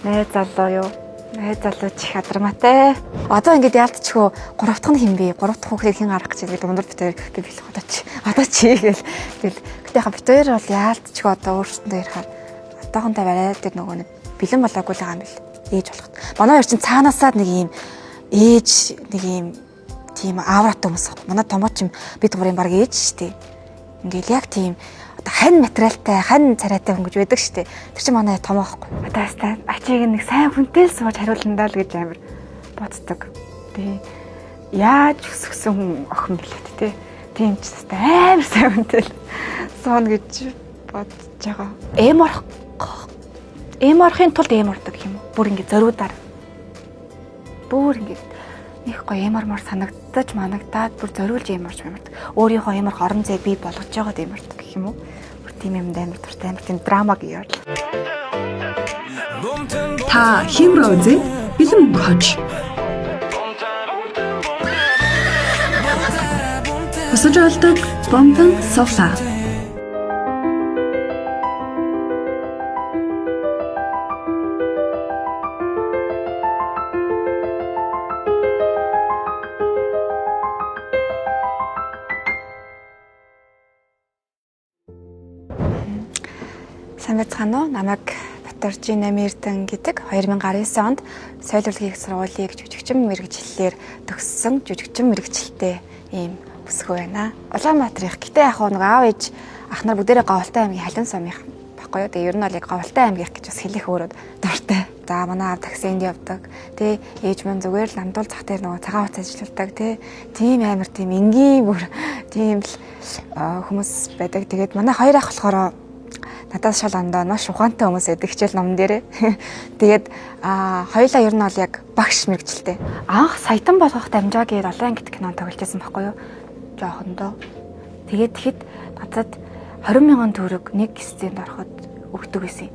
Найз залуу юу? Найз залуу чих адармаатай. Одоо ингээд яалтчихгүй 3 дахь нь хин бэ? 3 дахь хүүхдийг хэн гаргах гэж бид өндөр битээр би бэлэх одоо чи гэл. Гэтэ яха бит хоёр бол яалтчихгүй одоо өөрсөндөө ярихаар одоохонтой барайд тэр нөгөө нэг бэлэн болоогүй л байгаа юм бэл. Ээж болоход. Манай хоёр чинь цаанаасаад нэг юм ээж нэг юм тийм аврат хүмүүс. Манай томооч юм бид гурийн баг ээж штэ. Ингээл яг тийм хань материалтай, хань царайтай хүн гэж байдаг штэ. Тэр чинь манай том аахгүй. Одоо ястаа ачиг нэг сайн хүнтэй л сууж хариулнаа л гэж амар боддог. Тий. Яаж өсгсөн хүн охин билээ тий. Тийм ч ястаа амар сайн хүнтэй л суун гэж бодож байгаа. Эм орохын тулд эм ордог юм уу? Бүр ингэ зориудаар. Бүр ингэ их гоё эмармар санагдаж манагдаад бүр зориулж эмарч юмардаг. Өөрийнхөө эмарх орон зай бий болгож байгаад эмардаг гэх юм уу? Бүр тийм юм амар дуртай амар тийм драма гэе. Та химрөө үзээ бэлэн хож. Өсөж олдог бомбон софа. Сайн байцгаана уу? Намайг Батаржин Амиртан гэдэг 2019 онд соёл урлагийн сургуулийг жүжигчин мэргэжлэлээр төгссөн жүжигчин мэргэжилтэй ийм бүсгүй байна. Улаанбаатар их. Гэтэ яг нэг аав ээж ах нар бүгдээрээ Говьалтай аймгийн Халин сумынх баггүй юу. Тэгээ ер нь бол яг Говьалтай аймгийнх гэж бас хэлэх өөрөө дуртай. За манай аав таксинд явдаг. Тэ ээж минь зүгээр л намдуул зах дээр нөгөө цагаан утас ажилладаг. Тэ тийм амар тийм энгийн бүр тийм л хүмүүс байдаг. Тэгээд манай хоёр ах болохоор надаас шал андаа маш ухаантай хүмүүс байдаг хичээл номон дээрээ. Тэгээд хоёулаа ер нь бол яг багш мэргэжилтэй. Анх Саятан болгох дамжаа гээд олон ангит кинонд тоглож байсан байхгүй юу? Жоохондоо. Тэгээд тэгэхэд надад 20,000 төгрөг нэг сценд ороход өгдөг байсан юм.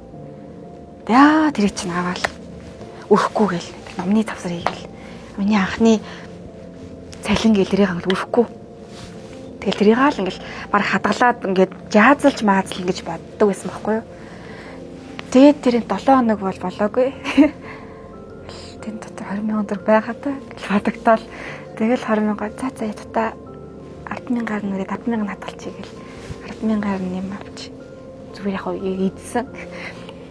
Яа тэрийг чинь аваад өрөхгүй гээл. Номны тавсар хийгээл. Миний анхны цалин гэлэрийг ангал өрөхгүй. Тэгэл тэрийг л ингээл баг хадгалаад ингээд жаазалж маазал гэж боддог байсан байхгүй юу. Тэгээд тэрийн 7 хоног бол болоогүй. Тэн дотор 20,000 төгрөг байхад гэж бодогдоод тэгэл 20,000 за ятта 10,000-аар нүрээд 10,000 хадгалчихъя гэл 10,000-аар нэм авч зүгээр яг ийдсэн.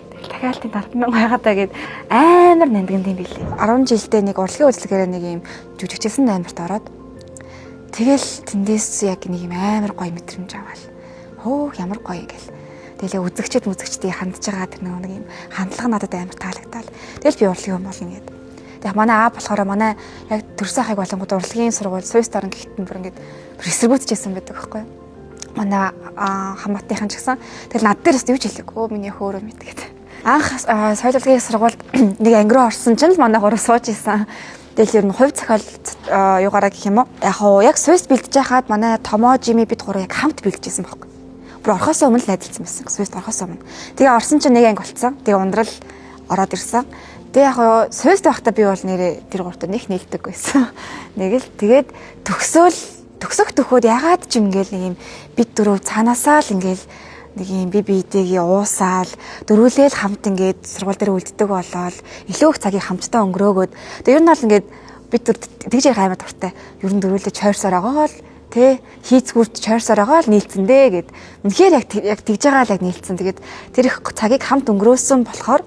Тэгэл дахиад тийм 10,000 байгаадаа гээд амар нандган тийм билээ. 10 жилдээ нэг урлагийн үйлчлэгээр нэг юм жүжигчсэн амирт ороод тэгэл тэндээс яг нэг юм амар гоё мэдрэмж аваад хөөх ямар гоё гэл. Тэгэл үзэгчдийн хандж байгаа тэр нэг юм хандлага надад амар таалагдтал. Тэгэл би урлагийн хүн болно гэдэг. Тэгээ манай аав болохоор манай яг төрсөн ахыг болонгод урлагийн сургууль Суйс дорн гэхтэн бүр ингээд эсэргүүцчихсэн байдаг байхгүй юу. Манай хамаатныхан ч гэсэн тэгэл над дээрээс юу ч хэлээг. Өө миний хөөрөө мэдгээд. Анх соёл урлагийн сургуульд нэг анги руу орсон чинь л манай гурав сууж исэн. Тэгэл ер нь хувь зохиол юугаараа гэх юм уу? Яг Суйс бэлдэж байхад манай Томоо Жими бид гурав яг хамт бэлдэжсэн байхгүй. Бүр орохоос өмнө л найзалсан байсан. Суйст орохоос өмнө. Тэгээ орсон чинь нэг анги болцсон. Тэгээ ундрал ороод ирсэн. Тэгээ яг Суйст байхдаа би бол нэрээ тэр гуртаа нэг нийлдэг байсан. Нэг л тэгээд төгсөх төхөөд ягаад ч юм ингээл нэг юм бид дөрөв цаанаасаа л ингээл нэг юм биетэйгээ уусаал дөрүүлээл хамт ингээд сургууль дээр үлддэг болоод илүү их цагийг хамтдаа өнгөрөөгөөд тэгээ ер нь бол ингээд бид тэгж ярих аймаг дуртай. Ер нь дөрүүлээ чойрсоор байгаа л тэ хийцгүүрт чойрсоор байгаа л нийлцэн дээ гэд. Үнэхээр яг тэгж байгаа л яг нийлцэн. Тэгээд тэр их цагийг хамт өнгөрөөсөн болохоор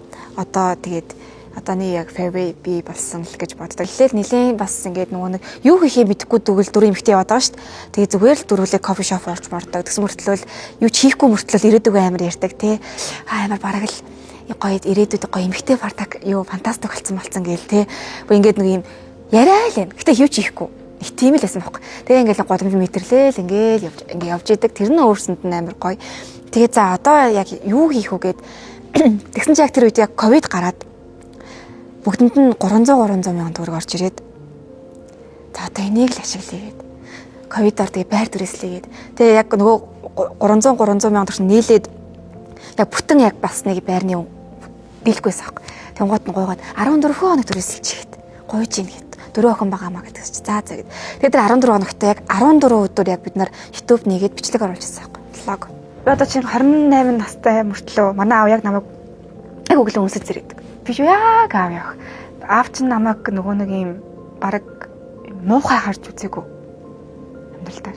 одооны яг fairway би болсон л гэж боддог. Эхлээл нилийн бас ингээд нөгөө нэг юу хийхээ мэдэхгүй дүгэл дөрөв эмхтэй яваад байгаа шүү дээ. Тэгээ зүгээр л дөрвөлээ кофе шоп орж мордог. Тэгсэн мөртлөө юу ч хийхгүй мөртлөө ирээдүг амар ярьдаг тий. Амар бараг л гоё ирээдүйд гоё эмхтэй партак юу фантастик болсон гээл тий. Ингээд нэг юм яриа л юм. Гэтэ юу ч хийхгүй. Их тийм л байсан байхгүй. Тэгээ ингээд годомж мэтэрлээл ингээд явж идэг. Тэр нь өөрсөнд нь амар гоё. Тэгээ за одоо яг юу хийх вэ гэд тэгсэн чи яг тэр үед яг ковид гараад бүгдэнд нь 300 мянган төгрөг орж ирээд за одоо энийг л ашиглая гэд. Ковидоор тэгээ байр түрээслэгээд. Тэгээ яг нөгөө 300 мянган төгрөг нийлээд яг бүтэн яг бас нэг байрны дийлэхгүйсэн аахгүй. Тэнгууд нь гойгоод 14 хоног түрээсэлчихээд гойж ийн гэд. 4 охин байгаамаа гэдэг чи. За гэд. Тэгээд тэр 14 хоногт яг 14 өдөр яг бид нар YouTube нэгээд бичлэг оруулж ирсэн аахгүй. Влог. Би одоо чинь 28 настай мөртлөө манай аав яг намайг яг өглөө өмсөж зэрэгдэг. Би яг аав явах. Аав чинь намайг нөгөө нэг юм баг муухай харж үзээгүй. Амьдралдаа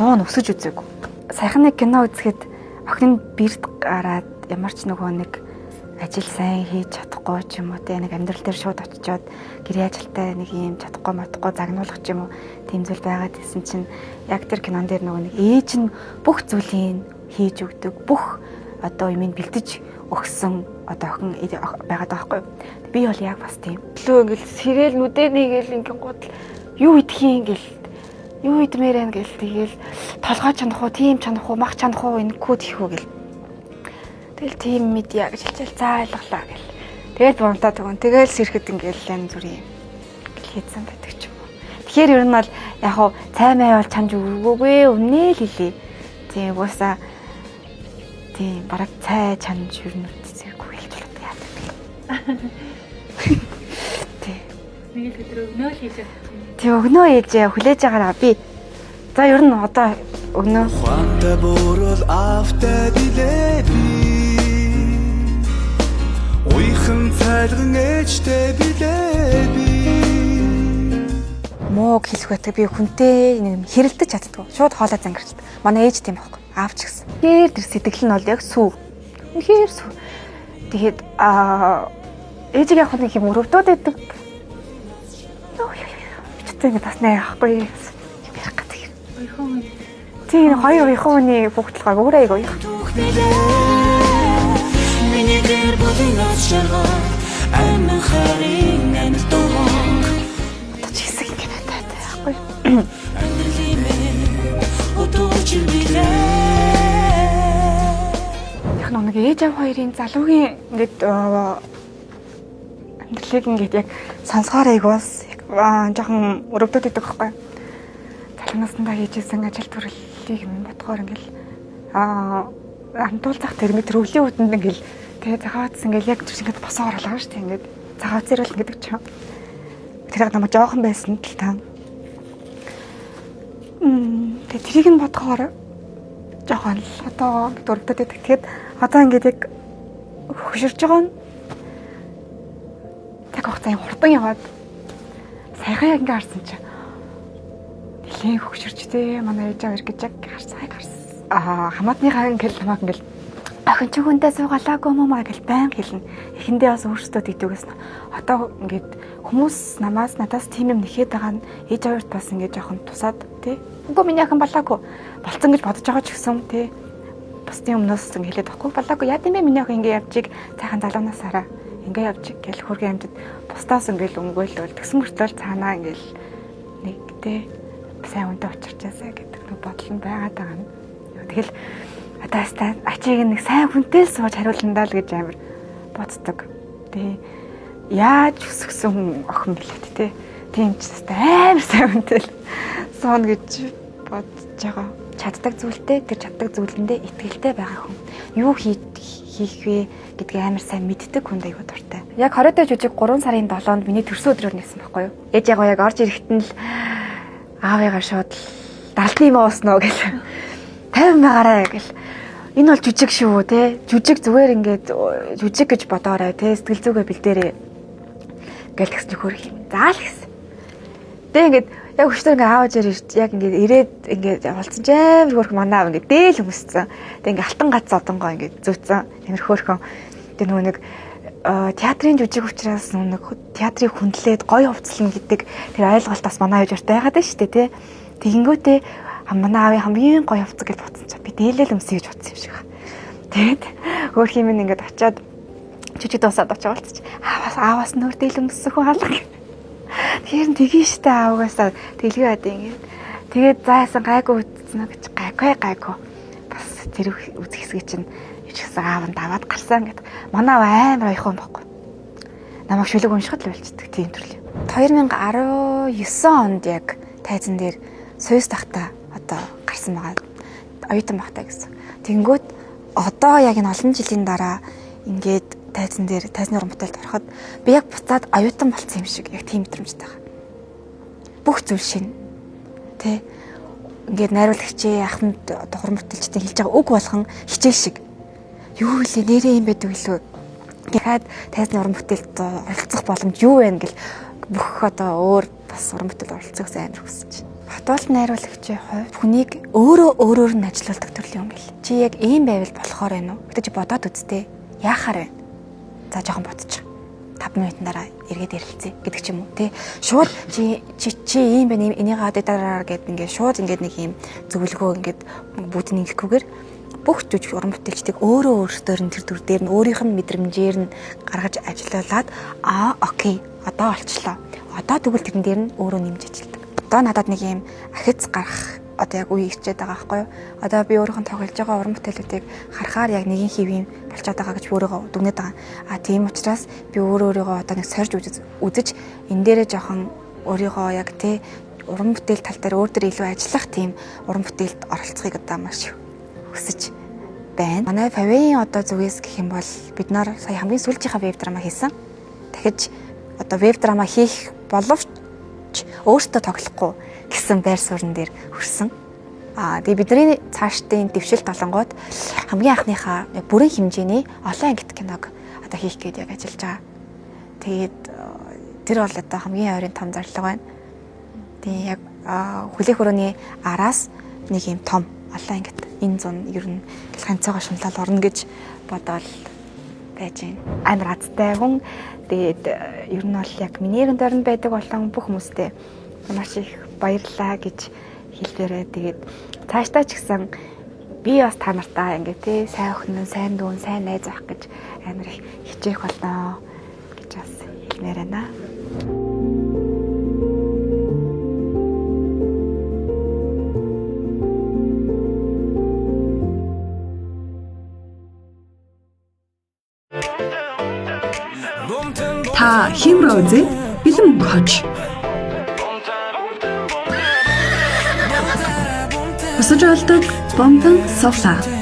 дуу нь өсөж үзээгүй. Саяхан нэг кино үзэхэд охин нь бэрд гараад ямар ч нөгөө нэг ажил сайн хийж чадахгүй ч юм уу те нэг амьдрал дээр шууд очичоод гэрээ ажилтай нэг юм чадахгүй загнуулах ч юм уу тийм зүйл байгаад гэсэн чинь яг тэр кинон дээр нөгөө нэг ээж нь бүх зүйлийг хийж өгдөг бүх одоо юмыг бэлдэж өгсөн одоо охин байгаад байгаа байхгүй. Би бол яг бас тийм. Лөө ингээл сэрэл нүдээ нэгэл ингээл гутал юу идэхин ингээл юу идмээр эн гэл тэгэл толгой чанах уу, тийм чанах уу, мах чанах уу энэхүү тийхүү гэл. Тэгэл тийм медиа гэж хэлчихэл за ойлголаа гэл. Тэгэл бомтаа төгөн. Тэгэл сэрхэд ингээл янз бүрийн хийцэн байдаг ч юм уу. Тэгэхээр ер нь бол яг хуу цаймаа бол чамж өгөөгүй өмнөө л хэлээ. Тийм уусаа тийм бараг цай чанж ер нь үзээгүй хэлж болдог яа гэдэг. Тийм. Нэг л өдрөө өгнөө л хийж байгаа. Тэг өгнөө ээжээ хүлээж байгаараа би. За ер нь одоо өгнөө. Ханта бүрэл автаа билээ. Уйхан цайлган ээжтэй билээ би. Мууг хэлэх байтал би хүнтэй нэг хэрэлдэж чаддгүй. Шууд хоолой зангирчдаг. Манай ээж тийм байхгүй. Аав ч гэсэн. Тэр сэтгэл нь бол яг сүү. Үнэхээр сүү. Тэгээд ээжийг яг нэг юм өрөвдөд байдаг. Тэг бас нэ яахгүй юм ярих гэдэг. Оёхон. Тийм хоёр оёхоны бүгдлгаа өөрөө айгуу. Миний гэр бүлийн очроо амин харин амтон. Одоо ч хэсэг ингэ байдаг байхгүй. Яг нэг ээж аав хоёрын залуугийн ингээд амьдралыг ингээд яг сонсгоор айгуус жоохон өрөвдөд байдаг байхгүй. Залуунаасандаа хийжсэн ажил төрлийг юм бодгоор ингээл амтуулзах тэрмээ төрөвлийн үтэнд ингээл тэгээ цагаатс ингээл яг зүс ингээд босоо оруулаа шүү дээ ингээд цагаат зэрэл ингээд ч юм. Тэр намайг жоохон байсан л та. Тэгээ тэрийг нь бодгоор жоохон л одоо ингээд өрөвдөд байдаг. Тэгээд одоо ингээд яг хөшөрж байгаа нь тэг хугацаа хурдан яваад саяхан яг ингээ харсан чи нэлээд хөвгчөрчтэй манай ээж аваар гэж яг харсан. Хамаатныхаа ингээл намайг ингээл охин чи хүндээ суугалаагүй маа гэж байн хэлнэ. Эхэндээ бас өөрсдөө дийдгээс нь одоо ингээд хүмүүс надаас тийм юм нэхэд байгаа нь ээж аваарт бас ингээ жоохон тусаад тий. Үгүй миний охин балаагүй болцсон гэж бодож байгаа ч гэсэн тий. Бусдын өмнөөс ингээ хэлээд байхгүй балаагүй яа гэм бэ миний охин ингээ явжиг цаахан залуунаас хараа. Ингээ явж гэл хөргөн амжид бусдаас ингээл өнгөөлөл тэгсэн мөртлөө цаанаа ингээл нэг тэ сайн үнтэй очирчаасаа гэдэг нэг бодол нь байгаад байгаа юм. Тэгэл одоо хаста ачиг нэг сайн хүнтэй л сууж хариулнаа л гэж амар боддог. Тэ яаж өсгсөн охин билээ тэ. Тийм ч амар сайн хүнтэй л суун гэж бодож байгаа. Чаддаг зүйлтэй тэр чаддаг зүйлэндээ итгэлтэй байгаа хүн. Юу хийх вэ гэдгийг амар сайн мэддэг хүнд аягүй дуртай. Яг 20 дэх жүжиг 3 сарын 7-нд миний төрсөн өдрөөр нээсэн байхгүй юу? Ээж яг орж ирэхэд нь л аавыгаа шууд далтны юм уусноо гэж 50 байгаарай гэл. Энэ бол жүжиг шүү те. Жүжиг зүгээр ингээд жүжиг гэж бодоорой те. Сэтгэл зүгээ бэлдээрээ гэл тэгс нөхөр юм. Заал гэсэн. Тэ ингээд яг өчтөр ингээ аавж яг ингээд ирээд ингээд явуулсан ч амар хөрх манаа ингээд дээл өмссөн. Тэг ингээ алтан гац одонгоо ингээд зүүцсэн. Амар хөөрхөн. Тэг нөгөө нэг театрын жүжиг учраас нэг театрыг хүндлээд гоё хувцлна гэдэг тэр ойлголтоос манай ээж өртөө байгаад шүү дээ тий. Тэгэнгүүтээ манай аавын хамгийн гоё хувцас гэж бодсон ч би дээлэл өмсөе гэж бодсон юм шиг байна. Тэгээд хөөрх юм ингээд очиод жүжиг дуусаад очиолцож ааваас нөр дээл өмсөх хүн алга. Тэгэхээр тгий штэ аавгаасаа дэлгээ хаад ингээд тэгээд заасан гайгүй үтсэн гэж гайгүй бас тэр үзэх хэсэг чинь ичгсэн аав нь даваад гарсан гэдэг. Манай амар аяхан байхгүй. Намайг шүлэг уншихад л болцдог тийм төрлийн. 2019 онд яг тайзан дээр Сойс тахта одоо гарсан байгаа. Оюутан багтаа гэсэн. Тэнгүүт одоо яг энэ олон жилийн дараа ингээд тайзны уран бүтээлд ороход би яг буцаад оюутан болсон юм шиг яг тийм мэдрэмжтэй байгаа. Бүх зүйл шинэ. Тэ ингээд найруулагчийн ахмад уран бүтээлчтэй хэлж байгаа үг болгон хичээл шиг. Юу вэ нэрээ юм байдаг лөө Дахиад тайзны уран бүтээлд оролцох боломж юу вэ гэл бүх одоо өөр бас уран бүтээл оролцох амар хүсэж байна. Хотоолт найруулагчийн хувьд хүнийг өөрөөр нь ажилуулдаг төрлийн юм бэл. Чи яг ийм байвал болохоор байна уу? Гэтэ чи бодоод үзтээ. Яахаар байна? За жоохон бодчих. 5 минутын дараа эргээд ярилцъя гэдэг ч юм уу тий. Шууд чи ийм байна энийг дараагаар гэдэг ингээд шууд ингээд нэг ийм зөвлөгөө ингээд бүгднийг ингэхгүйгээр бүх жүжиг уран бүтээлчдийг өөртөөр нь тэр төр дээр нь өөрийнх нь мэдрэмжээр нь гаргаж ажиллаулаад окей одоо олчлоо. Одоо тэгвэл тэрэн дээр нь өөрөө нэмж ажилладаг. Одоо надад нэг ийм ахиц гарах одоо яг үе ирчээд байгаа байхгүй юу? Одоо би өөрийнхөө тоглож байгаа уран бүтээлүүдийг харахаар яг нэгэн хэвийн болчиход байгаа гэж өөрийгөө дүгнээд байгаа. Тийм учраас би өөрийгөө одоо нэг сорж үзэж энэ дээрээ жоохон өөрийгөө яг тий уран бүтээл тал дээр өөр дөр илүү ажиллах тийм уран бүтээлд оролцохыг одоо маш хүсэж байна. Манай Фавийн одоо зүгээс гэх юм бол бид нар сая хамгийн сүүлчийнхаа веб драма хийсэн. Дахиж одоо веб драма хийх боловч өөртөө тоглохгүй гэсэн байр суурин дээр хүрсэн. Тэгээ бидний цаашдын дэвшилт олонгууд хамгийн анхныхаа бүрэн хэмжээний олон ангит киног одоо хийх гээд яг ажиллаж байгаа. Тэгээд тэр бол одоо хамгийн ойрын том зарлага байна. Тэгээ яг хүлээх өрөөний араас нэг юм том олон ангит энэ зун ер нь ганцаагаа шунлал орно гэж бодоод байж байна. Амар азтай хүн тэгээд ер нь бол яг миний нэрэн дөрөнд байдаг болон бүх хүмүүстээ маш их баярлалаа гэж хэлбэрээ тэгээд цаашдаа ч гэсэн би бас та нартай ингээ тий сайн охин, сайн дүүн, сайн найз авах гэж амар их хичээх болно гэж бас хэлмээр байна. Та химроо үзээ бэлэн мөнхөж. Өсөж олдог бомбон софла.